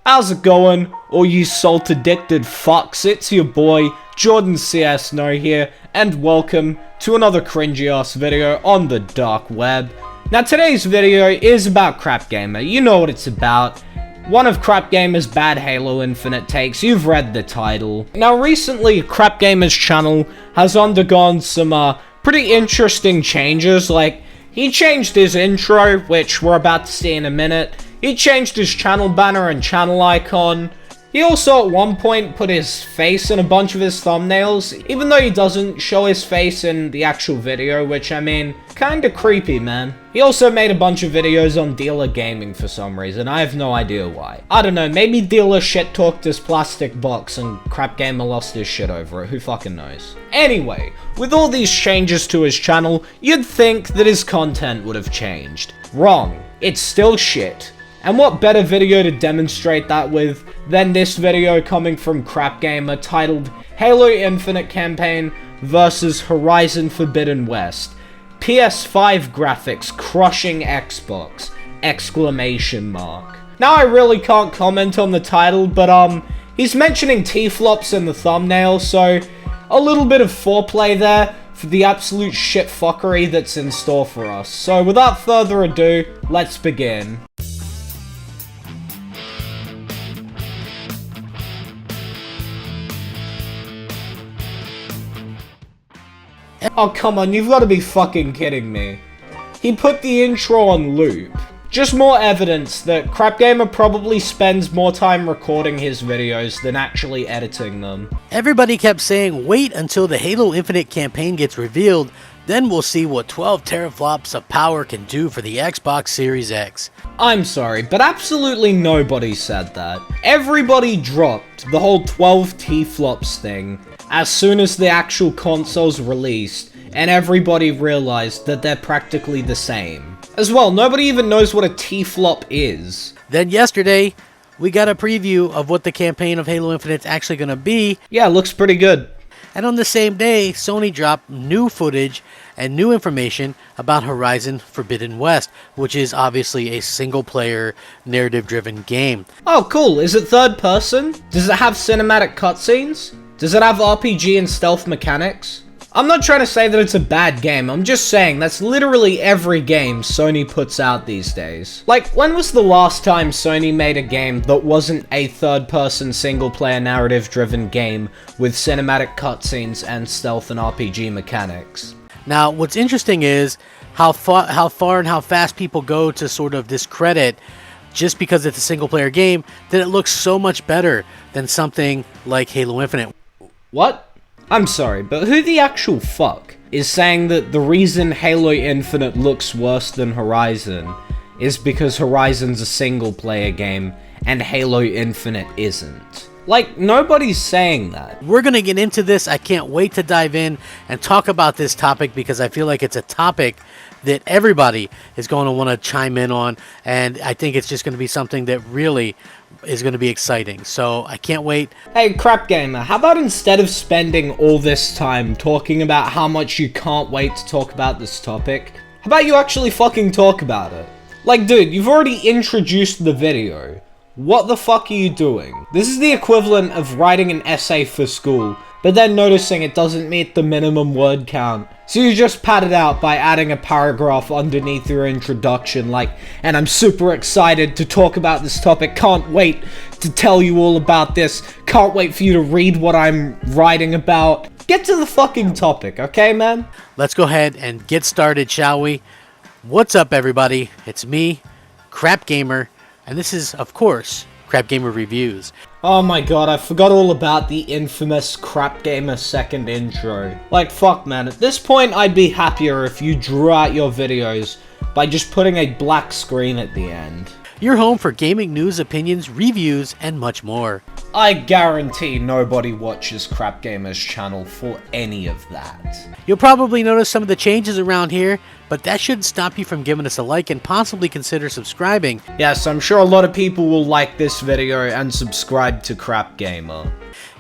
How's it going, all you salt-addicted fucks? It's your boy, Jordan CS No here, and welcome to another cringy-ass video on the dark web. Now, today's video is about Crapgamer. You know what it's about. One of Crapgamer's bad Halo Infinite takes. You've read the title. Now, recently, Crapgamer's channel has undergone some, pretty interesting changes. Like, he changed his intro, which we're about to see in a minute. He changed his channel banner and channel icon. He also at one point put his face in a bunch of his thumbnails, even though he doesn't show his face in the actual video, which, I mean, kinda creepy, man. He also made a bunch of videos on Dealer Gaming for some reason. I have no idea why. I don't know, maybe Dealer shit-talked his plastic box and Crapgamer lost his shit over it, who fucking knows. Anyway, with all these changes to his channel, you'd think that his content would have changed. Wrong. It's still shit. And what better video to demonstrate that with than this video coming from Crapgamer titled Halo Infinite Campaign vs Horizon Forbidden West. PS5 graphics crushing Xbox! Exclamation mark. Now I really can't comment on the title, but he's mentioning T-flops in the thumbnail, so a little bit of foreplay there for the absolute shit fuckery that's in store for us. So without further ado, let's begin. Oh, come on, you've got to be fucking kidding me. He put the intro on loop. Just more evidence that Crapgamer probably spends more time recording his videos than actually editing them. Everybody kept saying, wait until the Halo Infinite campaign gets revealed, then we'll see what 12 teraflops of power can do for the Xbox Series X. I'm sorry, but absolutely nobody said that. Everybody dropped the whole 12 T-flops thing as soon as the actual console's released, and everybody realized that they're practically the same. As well, nobody even knows what a T-flop is. Then yesterday, we got a preview of what the campaign of Halo Infinite's actually gonna be. Yeah, it looks pretty good. And on the same day, Sony dropped new footage and new information about Horizon Forbidden West, which is obviously a single-player, narrative-driven game. Oh, cool. Is it third person? Does it have cinematic cutscenes? Does it have RPG and stealth mechanics? I'm not trying to say that it's a bad game, I'm just saying that's literally every game Sony puts out these days. Like, when was the last time Sony made a game that wasn't a third-person single-player narrative-driven game with cinematic cutscenes and stealth and RPG mechanics? Now, what's interesting is how far and how fast people go to sort of discredit, just because it's a single-player game, that it looks so much better than something like Halo Infinite. What? I'm sorry, but who the actual fuck is saying that the reason Halo Infinite looks worse than Horizon is because Horizon's a single-player game and Halo Infinite isn't? Like, nobody's saying that. We're gonna get into this. I can't wait to dive in and talk about this topic because I feel like it's a topic that everybody is going to want to chime in on, and I think it's just going to be something that really is going to be exciting. So I can't wait. Hey, Crapgamer, how about instead of spending all this time talking about how much you can't wait to talk about this topic, how about you actually fucking talk about it? Like, dude, you've already introduced the video. What the fuck are you doing? This is the equivalent of writing an essay for school, but then noticing it doesn't meet the minimum word count. So you just pad it out by adding a paragraph underneath your introduction like, and I'm super excited to talk about this topic, can't wait to tell you all about this, can't wait for you to read what I'm writing about. Get to the fucking topic, okay, man? Let's go ahead and get started, shall we? What's up, everybody? It's me, Crapgamer, and this is, of course, Crapgamer Reviews. Oh my god, I forgot all about the infamous Crapgamer second intro. Like, fuck man, at this point I'd be happier if you drew out your videos by just putting a black screen at the end. Your home for gaming news, opinions, reviews, and much more. I guarantee nobody watches Crapgamer's channel for any of that. You'll probably notice some of the changes around here, but that shouldn't stop you from giving us a like and possibly consider subscribing. Yes, I'm sure a lot of people will like this video and subscribe to Crapgamer.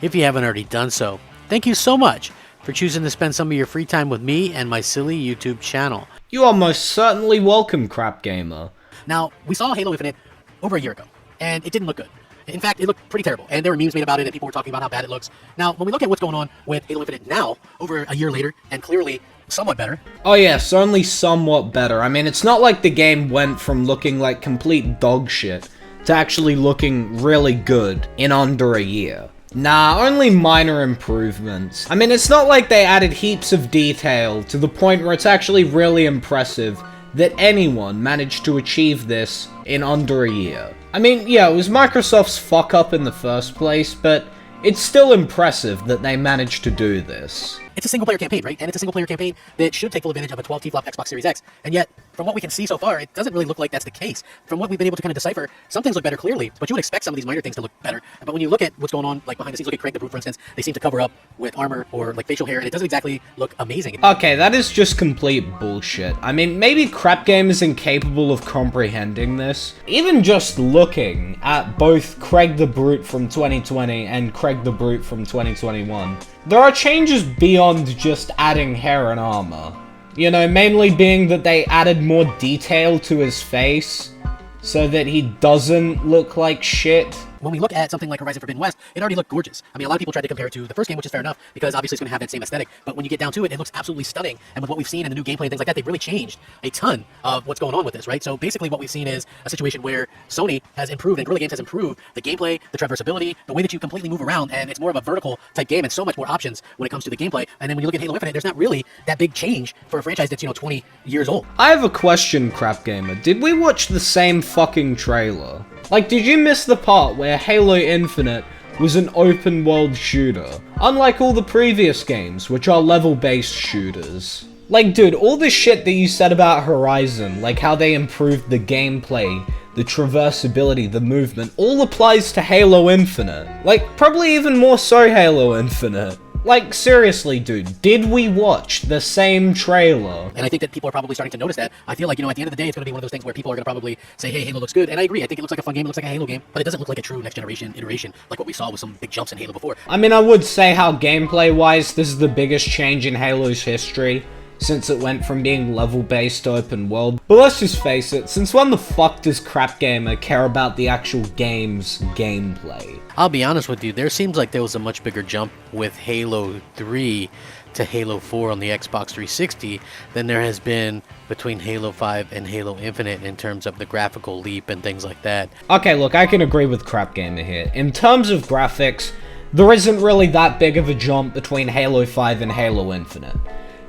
If you haven't already done so, thank you so much for choosing to spend some of your free time with me and my silly YouTube channel. You are most certainly welcome, Crapgamer. Now, we saw Halo Infinite over a year ago, and it didn't look good. In fact, it looked pretty terrible, and there were memes made about it, and people were talking about how bad it looks. Now, when we look at what's going on with Halo Infinite now, over a year later, and clearly somewhat better. Oh yes, only somewhat better. I mean, it's not like the game went from looking like complete dog shit to actually looking really good in under a year. Nah, only minor improvements. I mean, it's not like they added heaps of detail to the point where it's actually really impressive that anyone managed to achieve this in under a year. I mean, yeah, it was Microsoft's fuck up in the first place, but it's still impressive that they managed to do this. It's a single-player campaign, right? And it's a single-player campaign that should take full advantage of a 12 T-flop Xbox Series X. And yet, from what we can see so far, it doesn't really look like that's the case. From what we've been able to kind of decipher, some things look better clearly, but you would expect some of these minor things to look better. But when you look at what's going on, like behind the scenes, look at Craig the Brute, for instance, they seem to cover up with armor or like facial hair, and it doesn't exactly look amazing. Okay, that is just complete bullshit. I mean, maybe Crapgamer is incapable of comprehending this. Even just looking at both Craig the Brute from 2020 and Craig the Brute from 2021, there are changes beyond just adding hair and armor. You know, mainly being that they added more detail to his face so that he doesn't look like shit. When we look at something like Horizon Forbidden West, it already looked gorgeous. I mean, a lot of people tried to compare it to the first game, which is fair enough, because obviously it's going to have that same aesthetic. But when you get down to it, it looks absolutely stunning. And with what we've seen in the new gameplay and things like that, they've really changed a ton of what's going on with this, right? So basically what we've seen is a situation where Sony has improved and Guerrilla Games has improved the gameplay, the traversability, the way that you completely move around, and it's more of a vertical type game and so much more options when it comes to the gameplay. And then when you look at Halo Infinite, there's not really that big change for a franchise that's, 20 years old. I have a question, Crapgamer. Did we watch the same fucking trailer? Like, did you miss the part where Halo Infinite was an open world shooter, unlike all the previous games, which are level-based shooters? Like, dude, all the shit that you said about Horizon, like how they improved the gameplay, the traversability, the movement, all applies to Halo Infinite. Like, probably even more so Halo Infinite. Like, seriously, dude, did we watch the same trailer? And I think that people are probably starting to notice that. I feel like, at the end of the day, it's going to be one of those things where people are going to probably say, hey, Halo looks good. And I agree. I think it looks like a fun game. It looks like a Halo game. But it doesn't look like a true next-generation iteration like what we saw with some big jumps in Halo before. I mean, I would say how gameplay-wise, this is the biggest change in Halo's history, since it went from being level-based to open world. But let's just face it, since when the fuck does Crapgamer care about the actual game's gameplay? I'll be honest with you, there seems like there was a much bigger jump with Halo 3 to Halo 4 on the Xbox 360 than there has been between Halo 5 and Halo Infinite in terms of the graphical leap and things like that. Okay, look, I can agree with Crapgamer here. In terms of graphics, there isn't really that big of a jump between Halo 5 and Halo Infinite.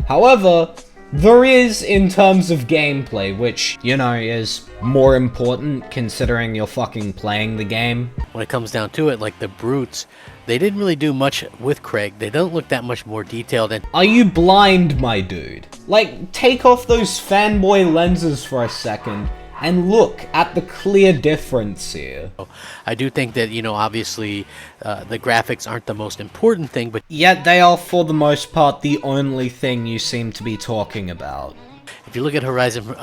However, there is in terms of gameplay, which, is more important considering you're fucking playing the game. When it comes down to it, like the Brutes, they didn't really do much with Craig. They don't look that much more detailed. And are you blind, my dude? Like, take off those fanboy lenses for a second and look at the clear difference here. I do think that, obviously the graphics aren't the most important thing, but yet they are for the most part the only thing you seem to be talking about. If you look at Horizon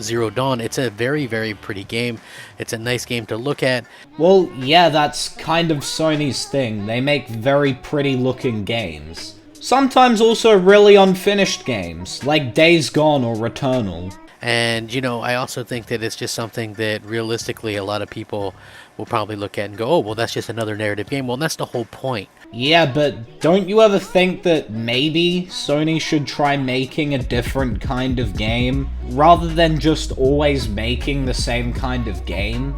Zero Dawn, it's a very, very pretty game. It's a nice game to look at. Well, yeah, that's kind of Sony's thing. They make very pretty looking games. Sometimes also really unfinished games, like Days Gone or Returnal. And, I also think that it's just something that realistically a lot of people will probably look at and go, oh, well, that's just another narrative game. Well, that's the whole point. Yeah, but don't you ever think that maybe Sony should try making a different kind of game, rather than just always making the same kind of game?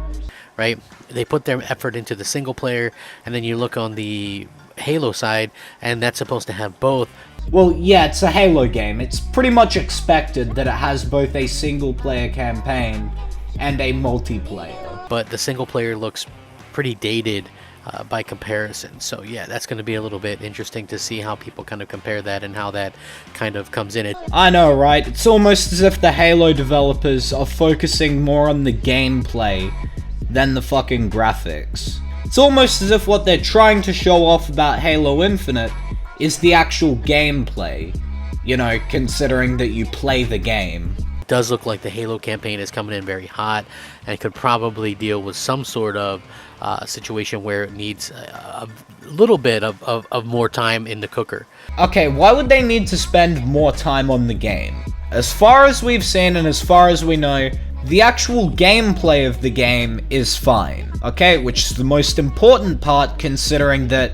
Right? They put their effort into the single player, and then you look on the Halo side, and that's supposed to have both. Well, yeah, it's a Halo game. It's pretty much expected that it has both a single-player campaign and a multiplayer. But the single player looks pretty dated by comparison. So yeah, that's going to be a little bit interesting to see how people kind of compare that and how that kind of comes in. I know, right? It's almost as if the Halo developers are focusing more on the gameplay than the fucking graphics. It's almost as if what they're trying to show off about Halo Infinite is the actual gameplay, considering that you play the game. It does look like the Halo campaign is coming in very hot and could probably deal with some sort of situation where it needs a little bit of more time in the cooker. Okay, why would they need to spend more time on the game? As far as we've seen and as far as we know, The actual gameplay of the game is fine, okay? Which is the most important part considering that,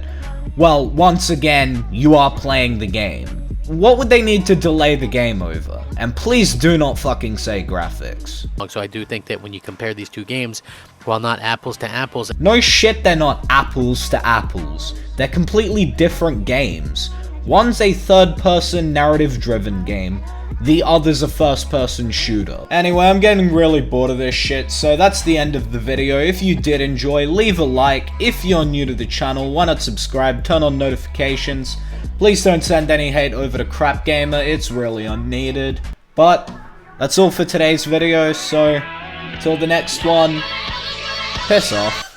well, once again, you are playing the game. What would they need to delay the game over? And please do not fucking say graphics. So I do think that when you compare these two games, while not apples to apples... No shit, they're not apples to apples. They're completely different games. One's a third-person narrative-driven game, the other's a first-person shooter. Anyway, I'm getting really bored of this shit, so that's the end of the video. If you did enjoy, leave a like. If you're new to the channel, why not subscribe, turn on notifications. Please don't send any hate over to Crapgamer, it's really unneeded. But, that's all for today's video, so, till the next one, piss off.